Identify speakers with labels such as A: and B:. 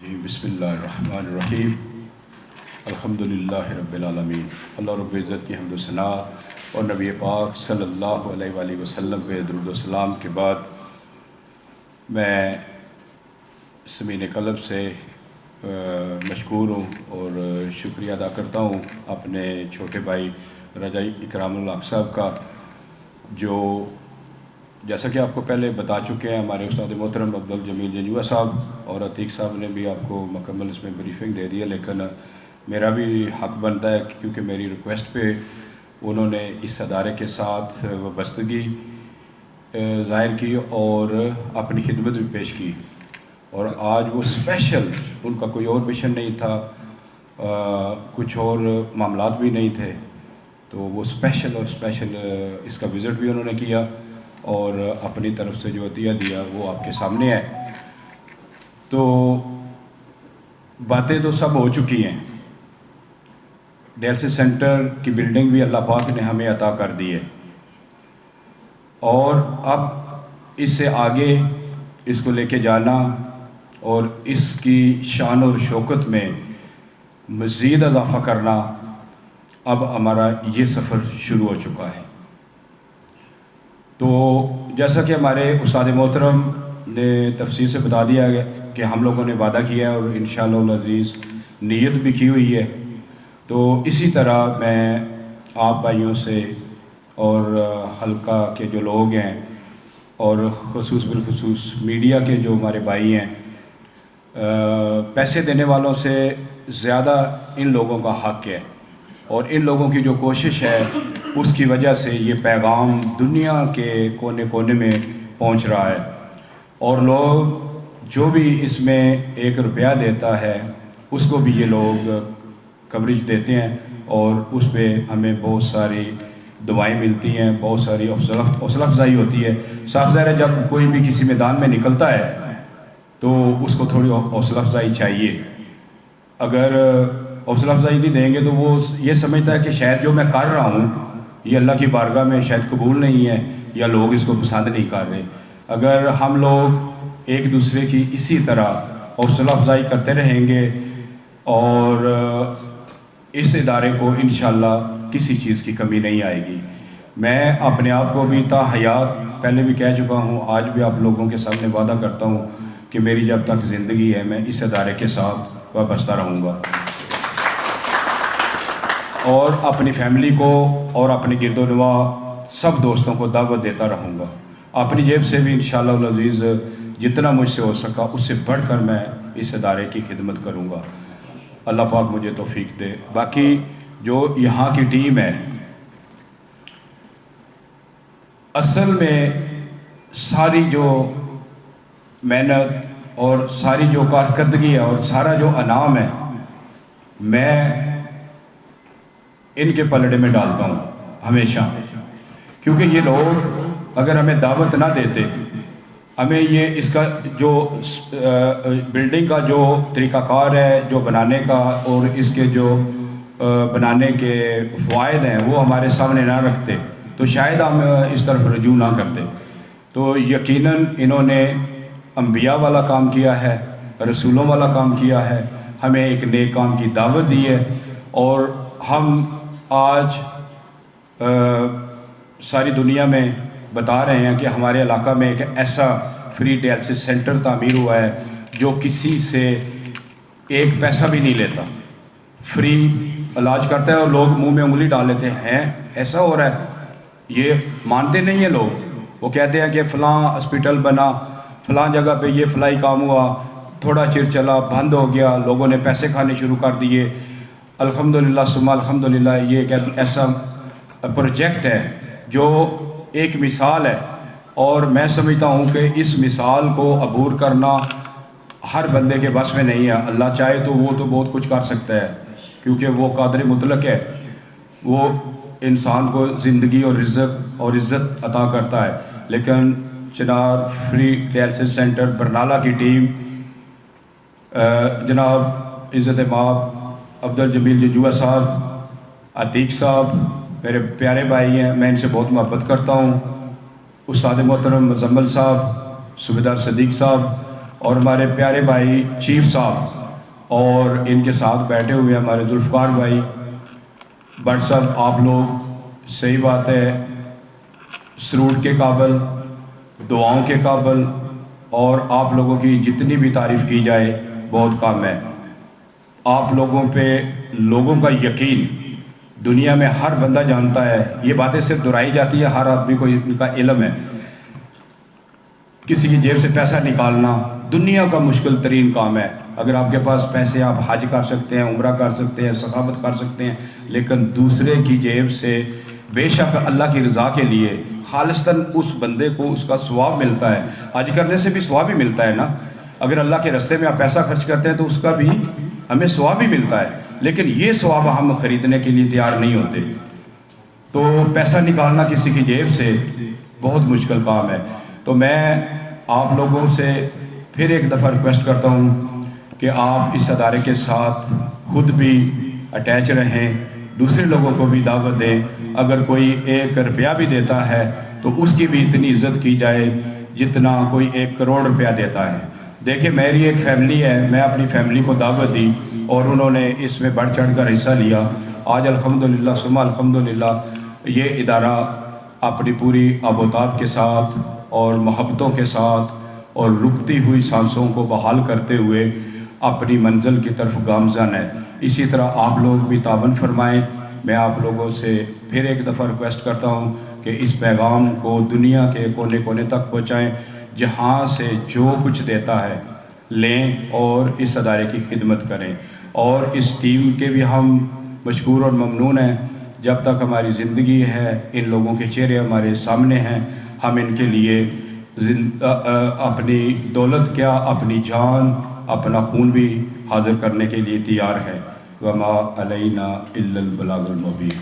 A: بسم اللہ الرحمن الرحیم الحمدللہ رب العالمین۔ اللہ رب العزت کی حمد و ثنا اور نبی پاک صلی اللہ علیہ وآلہ وسلم پہ درود و سلام کے بعد میں سمین قلب سے مشکور ہوں اور شکریہ ادا کرتا ہوں اپنے چھوٹے بھائی رجا اکرام الحق صاحب کا، جو جیسا کہ آپ کو پہلے بتا چکے ہیں ہمارے استاد محترم عبدالجمیل جنجوعہ صاحب اور عتیق صاحب نے بھی آپ کو مکمل اس میں بریفنگ دے دی ہے، لیکن میرا بھی حق بنتا ہے کیونکہ میری ریکویسٹ پہ انہوں نے اس ادارے کے ساتھ وابستگی ظاہر کی اور اپنی خدمت بھی پیش کی، اور آج وہ اسپیشل، ان کا کوئی اور مشن نہیں تھا، کچھ اور معاملات بھی نہیں تھے، تو وہ اسپیشل اس کا وزٹ بھی انہوں نے کیا اور اپنی طرف سے جو عطیہ دیا وہ آپ کے سامنے ہے۔ تو باتیں تو سب ہو چکی ہیں، ڈیالسس سینٹر کی بلڈنگ بھی اللہ پاک نے ہمیں عطا کر دی ہے، اور اب اس سے آگے اس کو لے کے جانا اور اس کی شان اور شوکت میں مزید اضافہ کرنا، اب ہمارا یہ سفر شروع ہو چکا ہے۔ تو جیسا کہ ہمارے استاد محترم نے تفصیل سے بتا دیا گیا کہ ہم لوگوں نے وعدہ کیا ہے اور انشاءاللہ العزیز نیت بھی کی ہوئی ہے، تو اسی طرح میں آپ بھائیوں سے اور حلقہ کے جو لوگ ہیں اور بالخصوص میڈیا کے جو ہمارے بھائی ہیں، پیسے دینے والوں سے زیادہ ان لوگوں کا حق ہے، اور ان لوگوں کی جو کوشش ہے اس کی وجہ سے یہ پیغام دنیا کے کونے کونے میں پہنچ رہا ہے، اور لوگ جو بھی اس میں 1 روپیہ دیتا ہے اس کو بھی یہ لوگ کوریج دیتے ہیں، اور اس پہ ہمیں بہت ساری دعائیں ملتی ہیں، بہت ساری حوصلہ افزائی ہوتی ہے۔ صاف ظاہر ہے جب کوئی بھی کسی میدان میں نکلتا ہے تو اس کو تھوڑی حوصلہ افزائی چاہیے، اگر حوصلہ افزائی نہیں دیں گے تو وہ یہ سمجھتا ہے کہ شاید جو میں کر رہا ہوں یہ اللہ کی بارگاہ میں شاید قبول نہیں ہے یا لوگ اس کو پسند نہیں کر رہے۔ اگر ہم لوگ ایک دوسرے کی اسی طرح حوصلہ افزائی کرتے رہیں گے اور اس ادارے کو انشاءاللہ کسی چیز کی کمی نہیں آئے گی۔ میں اپنے آپ کو بھی تا حیات پہلے بھی کہہ چکا ہوں، آج بھی آپ لوگوں کے سامنے وعدہ کرتا ہوں کہ میری جب تک زندگی ہے میں اس ادارے کے ساتھ وابستہ رہوں گا، اور اپنی فیملی کو اور اپنے گرد و نواح سب دوستوں کو دعوت دیتا رہوں گا۔ اپنی جیب سے بھی انشاءاللہ العزیز جتنا مجھ سے ہو سکا اس سے بڑھ کر میں اس ادارے کی خدمت کروں گا، اللہ پاک مجھے توفیق دے۔ باقی جو یہاں کی ٹیم ہے، اصل میں ساری جو محنت اور ساری جو کارکردگی ہے اور سارا جو انعام ہے میں ان کے پلڑے میں ڈالتا ہوں ہمیشہ، کیونکہ یہ لوگ اگر ہمیں دعوت نہ دیتے، ہمیں یہ اس کا جو بلڈنگ کا جو طریقہ کار ہے جو بنانے کا اور اس کے جو بنانے کے فوائد ہیں وہ ہمارے سامنے نہ رکھتے تو شاید ہم اس طرف رجوع نہ کرتے۔ تو یقیناً انہوں نے انبیاء والا کام کیا ہے، رسولوں والا کام کیا ہے، ہمیں ایک نیک کام کی دعوت دی ہے، اور ہم آج ساری دنیا میں بتا رہے ہیں کہ ہمارے علاقہ میں ایک ایسا فری ڈیالسس سینٹر تعمیر ہوا ہے جو کسی سے 1 پیسہ بھی نہیں لیتا، فری علاج کرتا ہے، اور لوگ منہ میں انگلی ڈال لیتے ہیں ایسا ہو رہا ہے، یہ مانتے نہیں ہیں لوگ، وہ کہتے ہیں کہ فلاں ہاسپٹل بنا، فلاں جگہ پہ یہ فلائی کام ہوا، تھوڑا چیر چلا بند ہو گیا، لوگوں نے پیسے کھانے شروع کر دیے۔ الحمدللہ ثم الحمدللہ یہ ایک ایسا پروجیکٹ ہے جو ایک مثال ہے، اور میں سمجھتا ہوں کہ اس مثال کو عبور کرنا ہر بندے کے بس میں نہیں ہے۔ اللہ چاہے تو وہ تو بہت کچھ کر سکتا ہے کیونکہ وہ قادر مطلق ہے، وہ انسان کو زندگی اور رزق اور عزت عطا کرتا ہے، لیکن چنار فری ڈیالسس سینٹر برنالہ کی ٹیم، جناب عزت مآب عبدالجمیل جنجوعہ صاحب، عتیق صاحب میرے پیارے بھائی ہیں، میں ان سے بہت محبت کرتا ہوں، استاد محترم مزمل صاحب، صوبیدار صدیق صاحب اور ہمارے پیارے بھائی چیف صاحب اور ان کے ساتھ بیٹھے ہوئے ہمارے ذوالفقار بھائی بٹ صاحب، آپ لوگ صحیح بات ہے سروٹ کے قابل، دعاؤں کے قابل، اور آپ لوگوں کی جتنی بھی تعریف کی جائے بہت کم ہے۔ آپ لوگوں پہ لوگوں کا یقین دنیا میں ہر بندہ جانتا ہے، یہ باتیں صرف دہرائی جاتی ہے، ہر آدمی کو ان کا علم ہے۔ کسی کی جیب سے پیسہ نکالنا دنیا کا مشکل ترین کام ہے۔ اگر آپ کے پاس پیسے، آپ حج کر سکتے ہیں، عمرہ کر سکتے ہیں، سخاوت کر سکتے ہیں، لیکن دوسرے کی جیب سے بے شک اللہ کی رضا کے لیے خالصتاً اس بندے کو اس کا ثواب ملتا ہے۔ حج کرنے سے بھی ثواب ہی ملتا ہے نا۔ اگر اللہ کے راستے میں آپ پیسہ خرچ کرتے ہیں تو اس کا بھی ہمیں ثواب ہی ملتا ہے، لیکن یہ ثواب ہم خریدنے کے لیے تیار نہیں ہوتے۔ تو پیسہ نکالنا کسی کی جیب سے بہت مشکل کام ہے۔ تو میں آپ لوگوں سے پھر ایک دفعہ ریکویسٹ کرتا ہوں کہ آپ اس ادارے کے ساتھ خود بھی اٹیچ رہیں، دوسرے لوگوں کو بھی دعوت دیں۔ اگر کوئی 1 روپیہ بھی دیتا ہے تو اس کی بھی اتنی عزت کی جائے جتنا کوئی 1 کروڑ روپیہ دیتا ہے۔ دیکھیں میری ایک فیملی ہے، میں اپنی فیملی کو دعوت دی اور انہوں نے اس میں بڑھ چڑھ کر حصہ لیا۔ آج الحمدللہ ثم الحمدللہ یہ ادارہ اپنی پوری آب و تاب کے ساتھ اور محبتوں کے ساتھ اور رکتی ہوئی سانسوں کو بحال کرتے ہوئے اپنی منزل کی طرف گامزن ہے۔ اسی طرح آپ لوگ بھی تعاون فرمائیں۔ میں آپ لوگوں سے پھر ایک دفعہ ریکویسٹ کرتا ہوں کہ اس پیغام کو دنیا کے کونے کونے تک پہنچائیں۔ جہاں سے جو کچھ دیتا ہے لیں اور اس ادارے کی خدمت کریں، اور اس ٹیم کے بھی ہم مشکور اور ممنون ہیں۔ جب تک ہماری زندگی ہے ان لوگوں کے چہرے ہمارے سامنے ہیں، ہم ان کے لیے اپنی دولت کیا، اپنی جان، اپنا خون بھی حاضر کرنے کے لیے تیار ہے۔ وما علینا الا البلاغ المبین۔